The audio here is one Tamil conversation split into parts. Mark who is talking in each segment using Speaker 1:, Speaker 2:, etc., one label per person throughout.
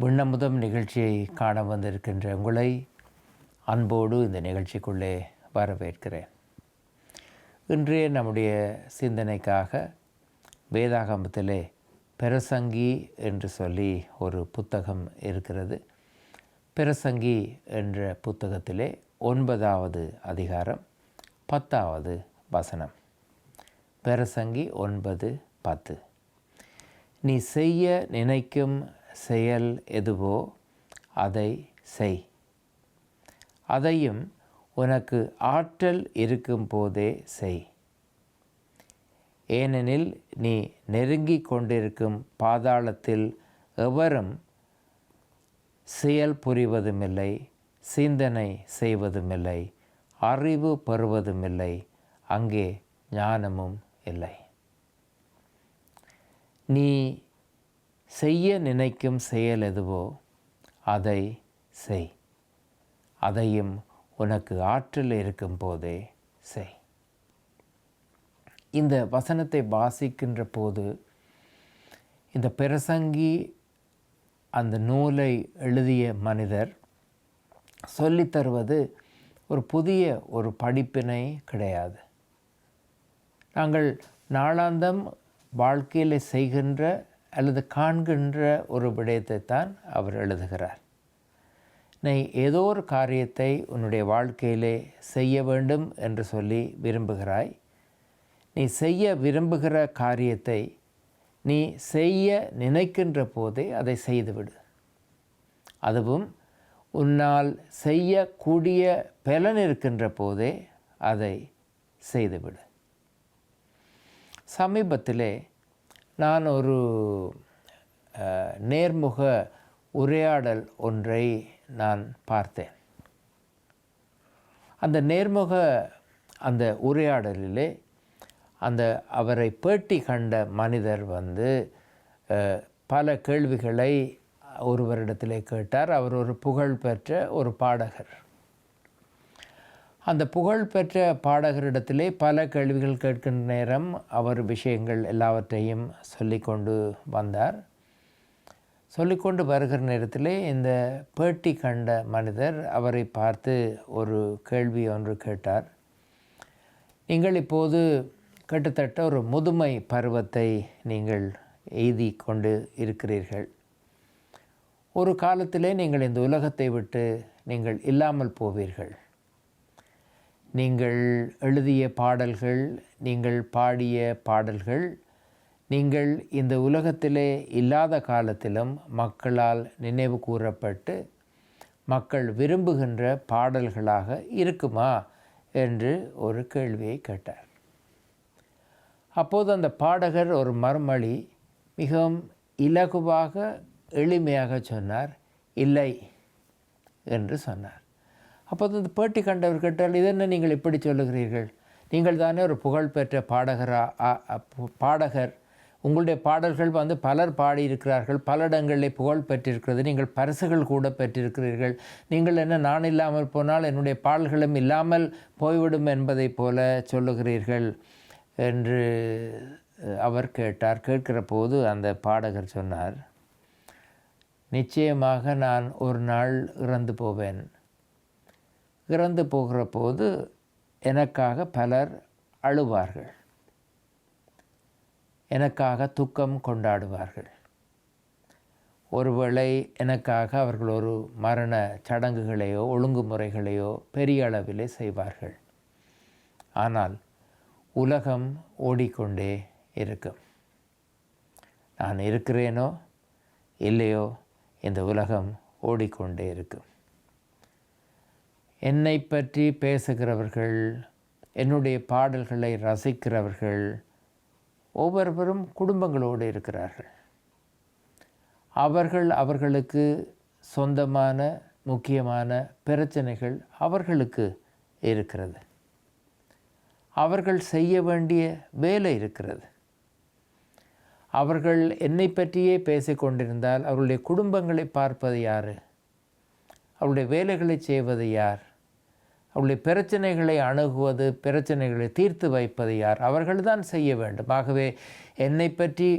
Speaker 1: விண்ணமுதம் நிகழ்ச்சியை காண வந்திருக்கின்ற உங்களை அன்போடு இந்த நிகழ்ச்சிக்குள்ளே வரவேற்கிறேன். இன்றைய நம்முடைய சிந்தனைக்காக வேதாகமத்திலே பிரசங்கி என்று சொல்லி ஒரு புத்தகம் இருக்கிறது. பிரசங்கி என்ற புத்தகத்திலே 9வது அதிகாரம் 10வது வசனம். பிரசங்கி 9:10. நீ செய்ய நினைக்கும் செயல் எதுவோ அதை செய், அதையும் உனக்கு ஆற்றல் இருக்கும் போதே செய். ஏனெனில் நீ நெருங்கி கொண்டிருக்கும் பாதாளத்தில் எவரும் செயல் புரிவதுமில்லை, சிந்தனை செய்வதுமில்லை, அறிவு பெறுவதுமில்லை, அங்கே ஞானமும் இல்லை. நீ செய்ய நினைக்கும் செயல் எதுவோ அதை செய், அதையும் உனக்கு ஆற்றல் இருக்கும் போதே செய். இந்த வசனத்தை வாசிக்கின்ற போது இந்த பிரசங்கி அந்த நூலை எழுதிய மனிதர் சொல்லித்தருவது ஒரு புதிய ஒரு படிப்பினை கிடையாது. நாங்கள் நாளாந்தம் வாழ்க்கையில் செய்கின்ற அல்லது காண்கின்ற ஒரு விடயத்தை தான் அவர் எழுதுகிறார். நீ ஏதோ ஒரு காரியத்தை உன்னுடைய வாழ்க்கையிலே செய்ய வேண்டும் என்று சொல்லி விரும்புகிறாய். நீ செய்ய விரும்புகிற காரியத்தை நீ செய்ய நினைக்கின்ற போதே அதை செய்துவிடு. அதுவும் உன்னால் செய்யக்கூடிய பலன் இருக்கின்ற போதே அதை செய்துவிடு. சமீபத்திலே நான் ஒரு நேர்முக உரையாடல் ஒன்றை நான் பார்த்தேன். அந்த அந்த உரையாடலிலே அவரை பேட்டி கண்ட மனிதர் பல கேள்விகளை ஒருவரிடத்திலே கேட்டார். அவர் ஒரு புகழ்பெற்ற ஒரு பாடகர். அந்த புகழ்பெற்ற பாடகரிடத்திலே பல கேள்விகள் கேட்கின்ற நேரம் அவர் விஷயங்கள் எல்லாவற்றையும் சொல்லிக்கொண்டு வந்தார். சொல்லிக்கொண்டு வருகிற நேரத்திலே இந்த பேட்டி கண்ட மனிதர் அவரை பார்த்து ஒரு கேள்வி ஒன்று கேட்டார். நீங்கள் இப்போது கிட்டத்தட்ட ஒரு முதுமை பருவத்தை நீங்கள் எய்தி கொண்டு இருக்கிறீர்கள். ஒரு காலத்திலே நீங்கள் இந்த உலகத்தை விட்டு நீங்கள் இல்லாமல் போவீர்கள். நீங்கள் எழுதிய பாடல்கள், நீங்கள் பாடிய பாடல்கள், நீங்கள் இந்த உலகத்திலே இல்லாத காலத்திலும் மக்களால் நினைவு கூறப்பட்டு மக்கள் விரும்புகின்ற பாடல்களாக இருக்குமா என்று ஒரு கேள்வியை கேட்டார். அப்போது அந்த பாடகர் ஒரு மறுமொழி மிகவும் இலகுவாக எளிமையாக சொன்னார், இல்லை என்று சொன்னார். அப்போது அந்த பேட்டி கண்டவர் கேட்டால், இதென்ன நீங்கள் இப்படி சொல்லுகிறீர்கள்? நீங்கள் தானே ஒரு புகழ்பெற்ற பாடகர். உங்களுடைய பாடல்கள் பலர் பாடியிருக்கிறார்கள், பல இடங்களில் புகழ் பெற்றிருக்கிறது, நீங்கள் பரிசுகள் கூட பெற்றிருக்கிறீர்கள். நீங்கள் என்ன நான் இல்லாமல் போனால் என்னுடைய பாடல்களும் இல்லாமல் போய்விடும் என்பதை போல சொல்லுகிறீர்கள் என்று அவர் கேட்டார். கேட்கிற போது அந்த பாடகர் சொன்னார், நிச்சயமாக நான் ஒரு நாள் இறந்து போவேன். இறந்து போகிற போது எனக்காக பலர் அழுவார்கள், எனக்காக துக்கம் கொண்டாடுவார்கள். ஒருவேளை எனக்காக அவர்கள் ஒரு மரண சடங்குகளையோ ஒழுங்குமுறைகளையோ பெரிய அளவிலே செய்வார்கள். ஆனால் உலகம் ஓடிக்கொண்டே இருக்கும். நான் இருக்கிறேனோ இல்லையோ, இந்த உலகம் ஓடிக்கொண்டே இருக்கும். என்னை பற்றி பேசுகிறவர்கள், என்னுடைய பாடல்களை ரசிக்கிறவர்கள் ஒவ்வொருவரும் குடும்பங்களோடு இருக்கிறார்கள். அவர்களுக்கு சொந்தமான முக்கியமான பிரச்சனைகள் அவர்களுக்கு இருக்கிறது. அவர்கள் செய்ய வேண்டிய வேலை இருக்கிறது. அவர்கள் என்னை பற்றியே பேசிக்கொண்டிருந்தால் அவர்களுடைய குடும்பங்களை பார்ப்பது யார்? அவருடைய வேலைகளை செய்வது யார்? அவருடைய பிரச்சனைகளை அணுகுவது, பிரச்சனைகளை தீர்த்து வைப்பது யார்? அவர்கள்தான் செய்ய வேண்டும். ஆகவே என்னை பற்றி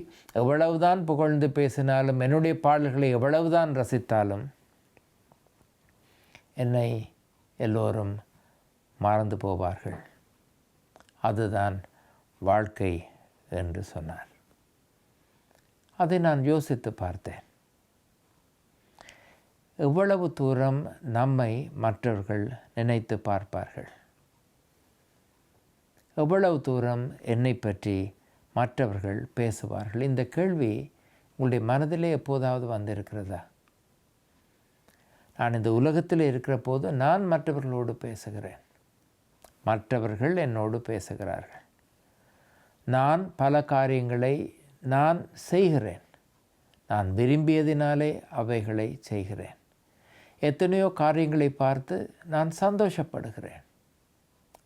Speaker 1: எவ்வளவுதான் புகழ்ந்து பேசினாலும், என்னுடைய பாடல்களை எவ்வளவுதான் ரசித்தாலும், என்னை எல்லோரும் மறந்து போவார்கள். அதுதான் வாழ்க்கை என்று சொன்னார். அதை நான் யோசித்து பார்த்தேன். எவ்வளவு தூரம் நம்மை மற்றவர்கள் நினைத்து பார்ப்பார்கள்? எவ்வளவு தூரம் என்னை பற்றி மற்றவர்கள் பேசுவார்கள்? இந்த கேள்வி உங்களுடைய மனதிலே எப்போதாவது வந்திருக்கிறதா? நான் இந்த உலகத்தில் இருக்கிற போது நான் மற்றவர்களோடு பேசுகிறேன், மற்றவர்கள் என்னோடு பேசுகிறார்கள். நான் பல காரியங்களை நான் செய்கிறேன், நான் விரும்பியதினாலே அவைகளை செய்கிறேன். எத்தனையோ காரியங்களை பார்த்து நான் சந்தோஷப்படுகிறேன்.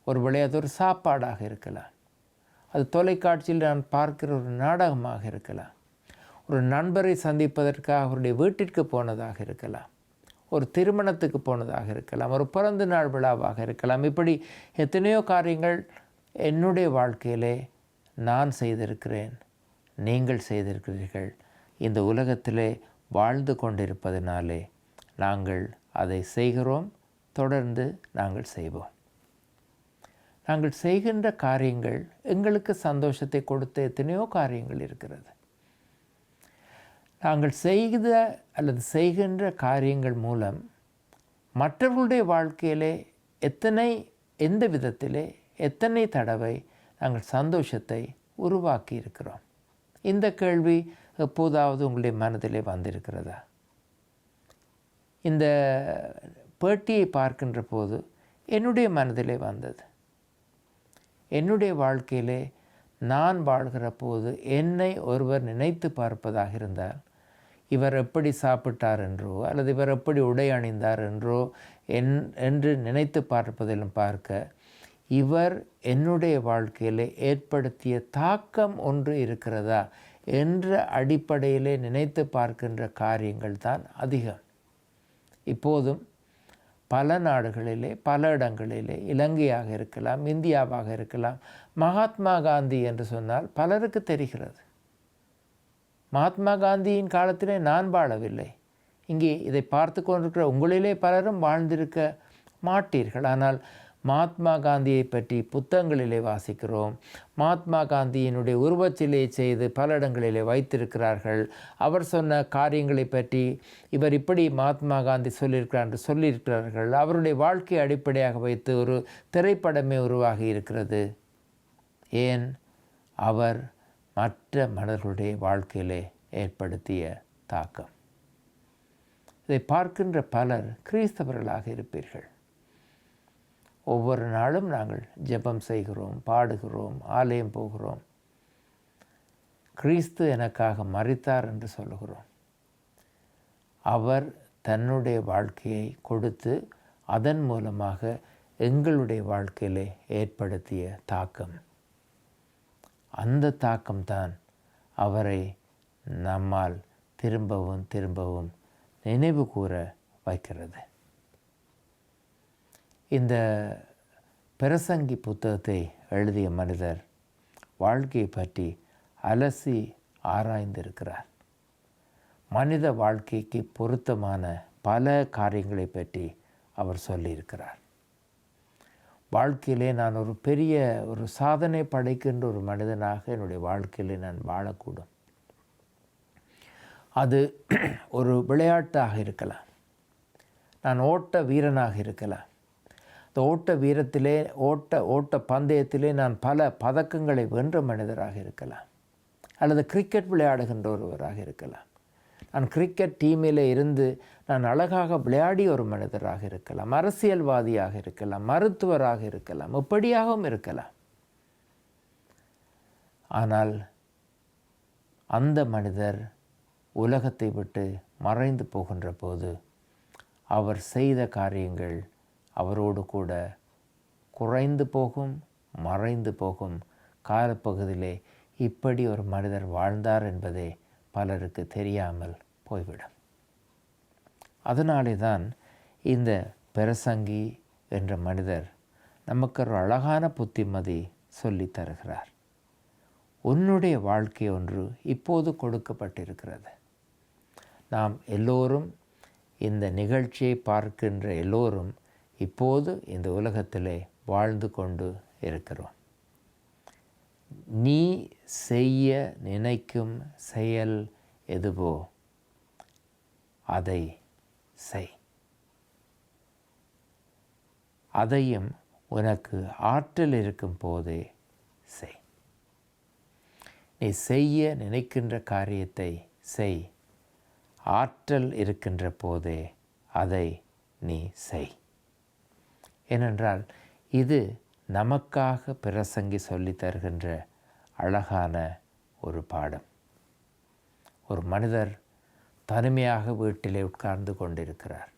Speaker 1: ஒருவேளை அது ஒரு சாப்பாடாக இருக்கலாம், அது தொலைக்காட்சியில் நான் பார்க்கிற ஒரு நாடகமாக இருக்கலாம், ஒரு நண்பரை சந்திப்பதற்காக அவருடைய வீட்டிற்கு போனதாக இருக்கலாம், ஒரு திருமணத்துக்கு போனதாக இருக்கலாம், ஒரு பிறந்த நாள் விழாவாக இருக்கலாம். இப்படி எத்தனையோ காரியங்கள் என்னுடைய வாழ்க்கையிலே நான் செய்திருக்கிறேன், நீங்கள் செய்திருக்கிறீர்கள். இந்த உலகத்திலே வாழ்ந்து கொண்டிருப்பதனாலே நாங்கள் அதை செய்கிறோம், தொடர்ந்து நாங்கள் செய்வோம். நாங்கள் செய்கின்ற காரியங்கள் எங்களுக்கு சந்தோஷத்தை கொடுத்த எத்தனையோ காரியங்கள் இருக்கிறது. நாங்கள் செய்த அல்லது செய்கின்ற காரியங்கள் மூலம் மற்றவர்களுடைய வாழ்க்கையிலே எந்த விதத்திலே எத்தனை தடவை நாங்கள் சந்தோஷத்தை உருவாக்கி இருக்கிறோம்? இந்த கேள்வி எப்போதாவது உங்களுடைய மனதிலே வந்திருக்கிறதா? இந்த பேட்டியை பார்க்கின்ற போது என்னுடைய மனதிலே வந்தது. என்னுடைய வாழ்க்கையிலே நான் வாழ்கிற போது என்னை ஒருவர் நினைத்து பார்ப்பதாக இருந்தால், இவர் எப்படி சாப்பிட்டார் என்றோ அல்லது இவர் எப்படி உடை அணிந்தார் என்றோ என்று நினைத்து பார்ப்பதிலும் பார்க்க, இவர் என்னுடைய வாழ்க்கையிலே ஏற்படுத்திய தாக்கம் ஒன்று இருக்கிறதா என்ற அடிப்படையிலே நினைத்து பார்க்கின்ற காரியங்கள் தான் அதிகம். இப்போதும் பல நாடுகளிலே, பல இடங்களிலே, இலங்கையாக இருக்கலாம், இந்தியாவாக இருக்கலாம், மகாத்மா காந்தி என்று சொன்னால் பலருக்கு தெரிகிறது. மகாத்மா காந்தியின் காலத்திலே நான் வாழவில்லை. இங்கே இதை பார்த்து கொண்டிருக்கிற உங்களிலே பலரும் வாழ்ந்திருக்க மாட்டீர்கள். ஆனால் மகாத்மா காந்தியை பற்றி புத்தகங்களிலே வாசிக்கிறோம். மகாத்மா காந்தியினுடைய உருவச்சிலையை செய்து பல இடங்களிலே வைத்திருக்கிறார்கள். அவர் சொன்ன காரியங்களை பற்றி இவர் இப்படி மகாத்மா காந்தி சொல்லியிருக்கிறார் என்று சொல்லியிருக்கிறார்கள். அவருடைய வாழ்க்கையை அடிப்படையாக வைத்து ஒரு திரைப்படமே உருவாகி இருக்கிறது. ஏன்? அவர் மற்ற மனிதர்களுடைய வாழ்க்கையிலே ஏற்படுத்திய தாக்கம். இதை பார்க்கின்ற பலர் கிறிஸ்தவர்களாக இருப்பீர்கள். ஒவ்வொரு நாளும் நாங்கள் ஜெபம் செய்கிறோம், பாடுகிறோம், ஆலயம் போகிறோம், கிறிஸ்து எனக்காக மரித்தார் என்று சொல்லுகிறோம். அவர் தன்னுடைய வாழ்க்கையை கொடுத்து அதன் மூலமாக எங்களுடைய வாழ்க்கையிலே ஏற்படுத்திய தாக்கம், அந்த தாக்கம்தான் அவரை நம்மால் திரும்பவும் திரும்பவும் நினைவு கூற வைக்கிறது. இந்த பிரசங்கி புத்தகத்தை எழுதிய மனிதர் வாழ்க்கையை பற்றி அலசி ஆராய்ந்திருக்கிறார். மனித வாழ்க்கைக்கு பொருத்தமான பல காரியங்களை பற்றி அவர் சொல்லியிருக்கிறார். வாழ்க்கையிலே நான் ஒரு சாதனை படைக்கின்ற ஒரு மனிதனாக என்னுடைய வாழ்க்கையிலே நான் வாழக்கூடும். அது ஒரு விளையாட்டாக இருக்கலாம், நான் ஓட்ட வீரனாக இருக்கலாம், இந்த ஓட்ட வீரத்திலே ஓட்ட பந்தயத்திலே நான் பல பதக்கங்களை வென்ற மனிதராக இருக்கலாம், அல்லது கிரிக்கெட் விளையாடுகின்ற ஒருவராக இருக்கலாம், நான் கிரிக்கெட் டீமில் இருந்து நான் அழகாக விளையாடிய ஒரு மனிதராக இருக்கலாம், அரசியல்வாதியாக இருக்கலாம், மருத்துவராக இருக்கலாம், எப்படியாகவும் இருக்கலாம். ஆனால் அந்த மனிதர் உலகத்தை விட்டு மறைந்து போகின்ற போது அவர் செய்த காரியங்கள் அவரோடு கூட குறைந்து போகும், மறைந்து போகும். காலப்பகுதியிலே இப்படி ஒரு மனிதர் வாழ்ந்தார் என்பதே பலருக்கு தெரியாமல் போய்விடும். அதனாலே தான் இந்த பிரசங்கி என்ற மனிதர் நமக்கு ஒரு அழகான புத்திமதி சொல்லி தருகிறார். உன்னுடைய வாழ்க்கை ஒன்று இப்போது கொடுக்கப்பட்டிருக்கிறது. நாம் எல்லோரும், இந்த நிகழ்ச்சியை பார்க்கின்ற எல்லோரும் இப்போது இந்த உலகத்திலே வாழ்ந்து கொண்டு இருக்கிறோம். நீ செய்ய நினைக்கும் செயல் எதுவோ அதை செய். அதையும் உனக்கு ஆற்றல் இருக்கும் போதே செய். நீ செய்ய நினைக்கின்ற காரியத்தை செய். ஆற்றல் இருக்கின்ற போதே அதை நீ செய். ஏனென்றால் இது நமக்காக பிரசங்கி சொல்லி தருகின்ற அழகான ஒரு பாடம். ஒரு மனிதர் தனிமையாக வீட்டிலே உட்கார்ந்து கொண்டிருக்கிறார்.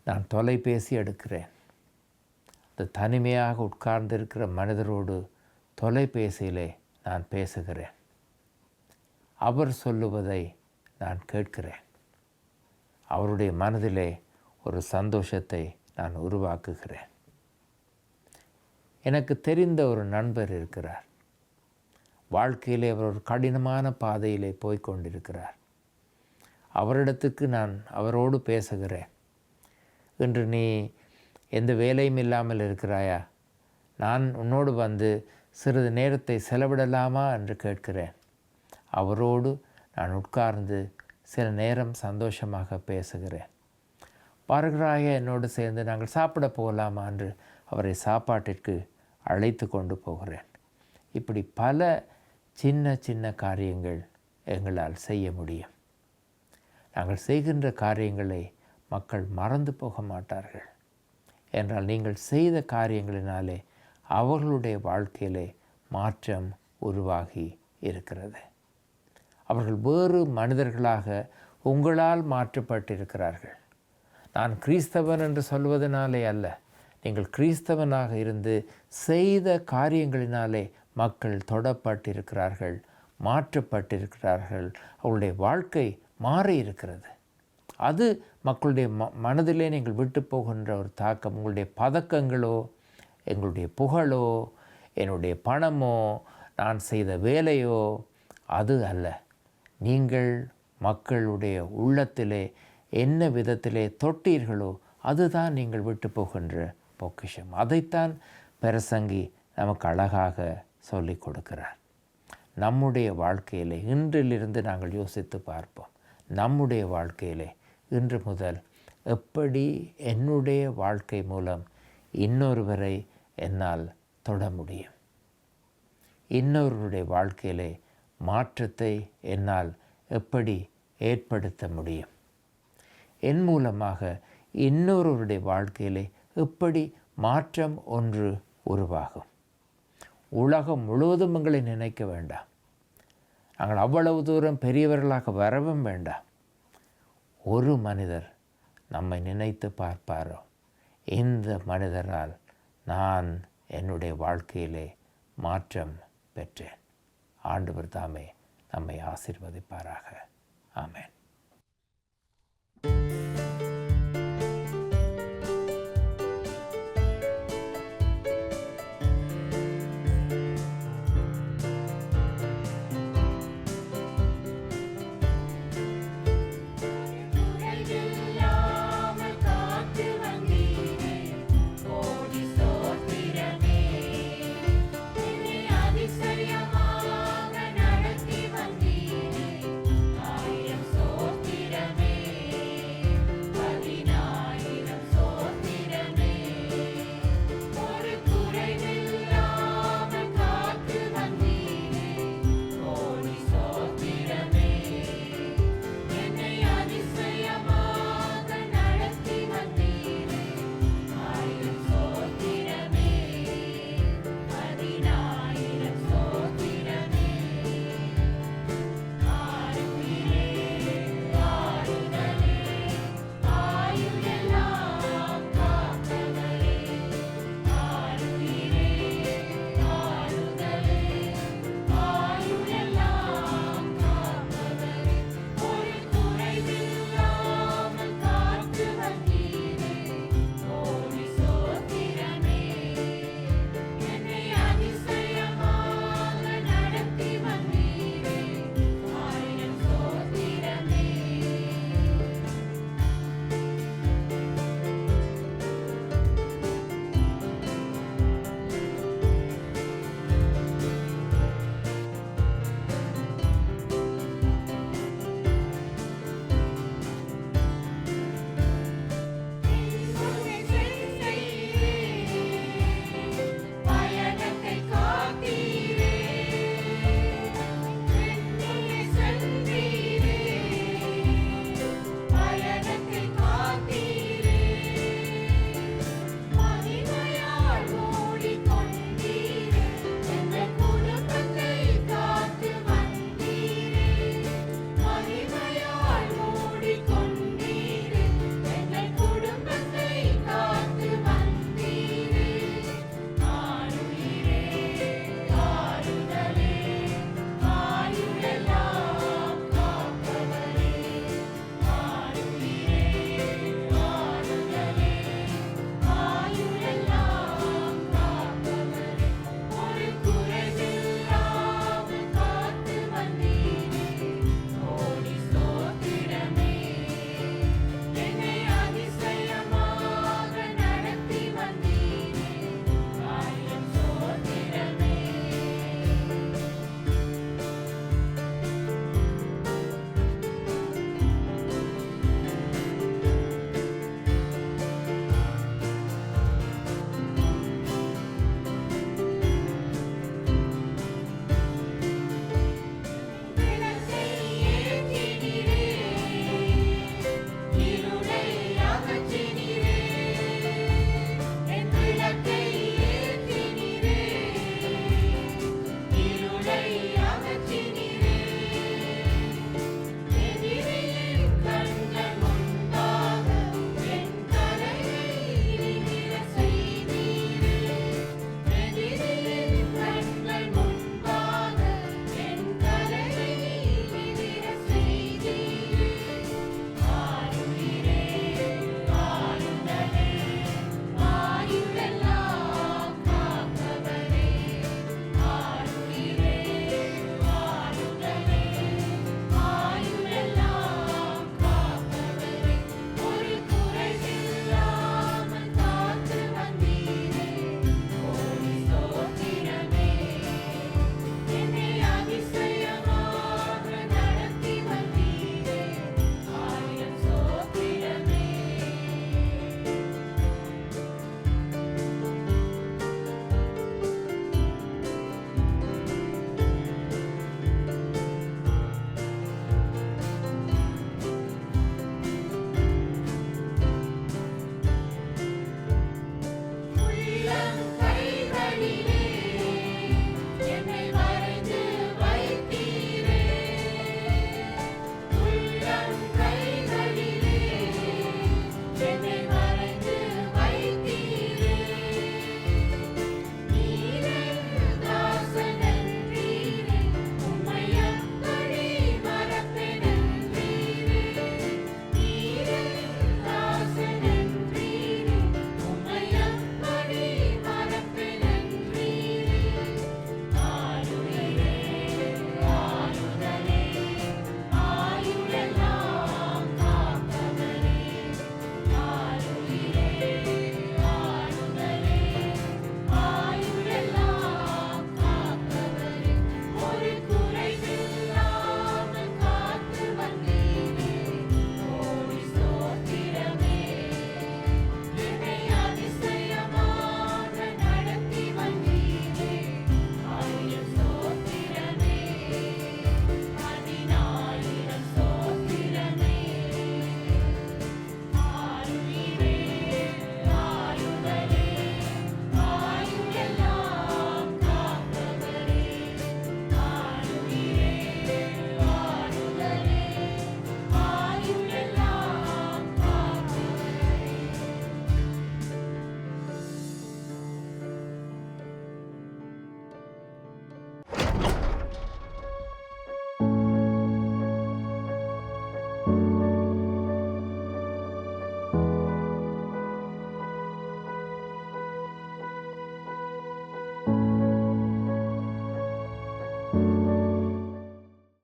Speaker 1: நான் தொலைபேசி எடுக்கிறேன். அந்த தனிமையாக உட்கார்ந்திருக்கிற மனிதரோடு தொலைபேசியிலே நான் பேசுகிறேன். அவர் சொல்லுவதை நான் கேட்கிறேன். அவருடைய மனதிலே ஒரு சந்தோஷத்தை நான் உருவாக்குகிறேன். எனக்கு தெரிந்த ஒரு நண்பர் இருக்கிறார். வாழ்க்கையிலே அவர் ஒரு கடினமான பாதையிலே போய்கொண்டிருக்கிறார். அவரிடத்துக்கு நான் அவரோடு பேசுகிறேன். இன்று நீ எந்த வேலையும் இல்லாமல் இருக்கிறாயா? நான் உன்னோடு வந்து சிறிது நேரத்தை செலவிடலாமா என்று கேட்கிறேன். அவரோடு நான் உட்கார்ந்து சில நேரம் சந்தோஷமாக பேசுகிறேன். வருகிறாய என்னோடு சேர்ந்து நாங்கள் சாப்பிட போகலாமா என்று அவரை சாப்பாட்டிற்கு அழைத்து கொண்டு போகிறேன். இப்படி பல சின்ன சின்ன காரியங்கள் எங்களால் செய்ய முடியும். நாங்கள் செய்கின்ற காரியங்களை மக்கள் மறந்து போக மாட்டார்கள். என்றால் நீங்கள் செய்த காரியங்களினாலே அவர்களுடைய வாழ்க்கையிலே மாற்றம் உருவாகி இருக்கிறது. அவர்கள் வேறு மனிதர்களாக உங்களால் மாற்றப்பட்டிருக்கிறார்கள். நான் கிறிஸ்தவன் என்று சொல்வதனாலே அல்ல, நீங்கள் கிறிஸ்தவனாக இருந்து செய்த காரியங்களினாலே மக்கள் தொடப்பட்டிருக்கிறார்கள், மாற்றப்பட்டிருக்கிறார்கள். அவருடைய வாழ்க்கை மாறி இருக்கிறது. அது மக்களுடைய மனதிலே நீங்கள் விட்டு போகின்ற ஒரு தாக்கம். உங்களுடைய பதக்கங்களோ, எங்களுடைய புகழோ, என்னுடைய பணமோ, நான் செய்த வேலையோ அது அல்ல. நீங்கள் மக்களுடைய உள்ளத்திலே என்ன விதத்திலே தொட்டீர்களோ அதுதான் நீங்கள் விட்டு போகின்ற பொக்கிஷம். அதைத்தான் பிரசங்கி நமக்கு அழகாக சொல்லிக் கொடுக்கிறார். நம்முடைய வாழ்க்கையிலே இன்றிலிருந்து நாங்கள் யோசித்து பார்ப்போம். நம்முடைய வாழ்க்கையிலே இன்று முதல் எப்படி என்னுடைய வாழ்க்கை மூலம் இன்னொருவரை என்னால் தொட முடியும்? இன்னொருவருடைய வாழ்க்கையிலே மாற்றத்தை என்னால் எப்படி ஏற்படுத்த முடியும்? என் மூலமாக இன்னொருவருடைய வாழ்க்கையிலே எப்படி மாற்றம் ஒன்று உருவாகும்? உலகம் முழுவதும் எங்களை நினைக்க வேண்டாம். நாங்கள் அவ்வளவு தூரம் பெரியவர்களாக வரவும் வேண்டாம். ஒரு மனிதர் நம்மை நினைத்து பார்ப்பாரோ, இந்த மனிதரால் நான் என்னுடைய வாழ்க்கையிலே மாற்றம் பெற்றேன். ஆண்டவர் தாமே நம்மை ஆசீர்வதிப்பாராக. ஆமென்.